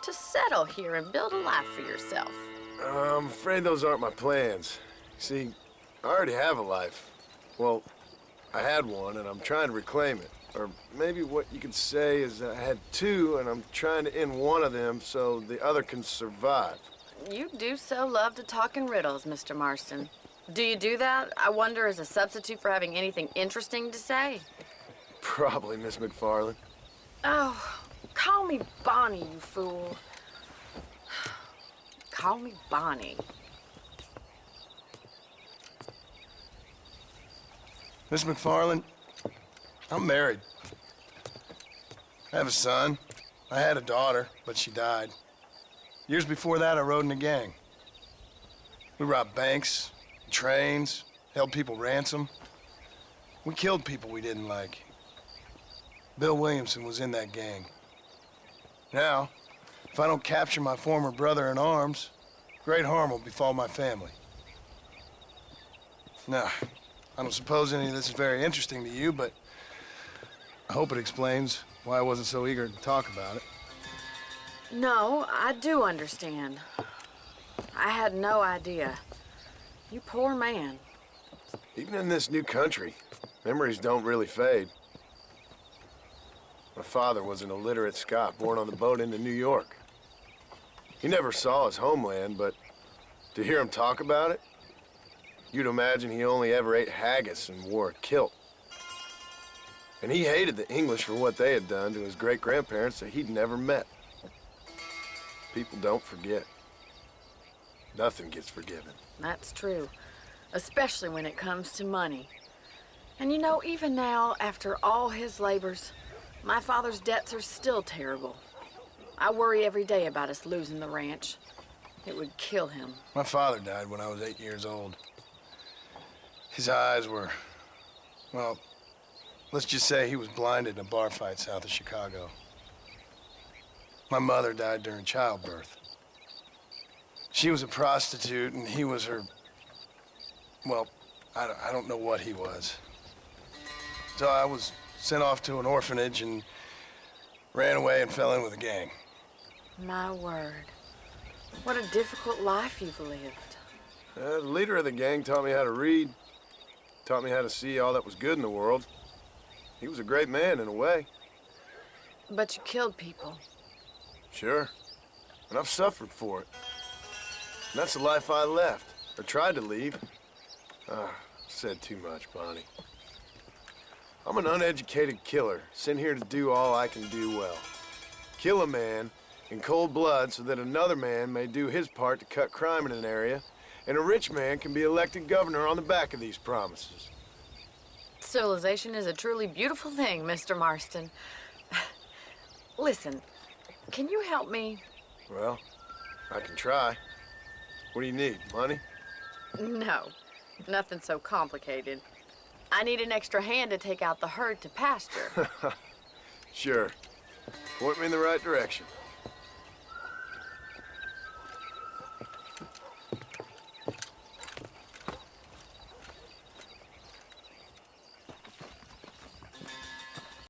to settle here and build a life for yourself? I'm afraid those aren't my plans. See, I already have a life. Well, I had one, and I'm trying to reclaim it. Or maybe what you could say is I had two, and I'm trying to end one of them so the other can survive. You do so love to talk in riddles, Mr. Marston. Do you do that, I wonder, as a substitute for having anything interesting to say? Probably, Miss McFarland. Oh, call me Bonnie, you fool. Call me Bonnie. Miss McFarland, I'm married. I have a son. I had a daughter, but she died. Years before that, I rode in a gang. We robbed banks, trains, held people ransom. We killed people we didn't like. Bill Williamson was in that gang. Now, if I don't capture my former brother-in-arms, great harm will befall my family. Now, I don't suppose any of this is very interesting to you, but I hope it explains why I wasn't so eager to talk about it. No, I do understand. I had no idea. You poor man. Even in this new country, memories don't really fade. My father was an illiterate Scot born on the boat into New York. He never saw his homeland, but to hear him talk about it, you'd imagine he only ever ate haggis and wore a kilt. And he hated the English for what they had done to his great-grandparents that he'd never met. People don't forget. Nothing gets forgiven. That's true, especially when it comes to money. And you know, even now, after all his labors, my father's debts are still terrible. I worry every day about us losing the ranch. It would kill him. My father died when I was 8 years old. His eyes were, well, let's just say he was blinded in a bar fight south of Chicago. My mother died during childbirth. She was a prostitute, and he was her, well, I don't know what he was. So I was sent off to an orphanage and ran away and fell in with a gang. My word. What a difficult life you've lived. The leader of the gang taught me how to read, taught me how to see all that was good in the world. He was a great man in a way. But you killed people. Sure. And I've suffered for it. And that's the life I left, or tried to leave. Said too much, Bonnie. I'm an uneducated killer, sent here to do all I can do well. Kill a man in cold blood so that another man may do his part to cut crime in an area, and a rich man can be elected governor on the back of these promises. Civilization is a truly beautiful thing, Mr. Marston. Listen, can you help me? Well, I can try. What do you need, money? No, nothing so complicated. I need an extra hand to take out the herd to pasture. Sure. Point me in the right direction.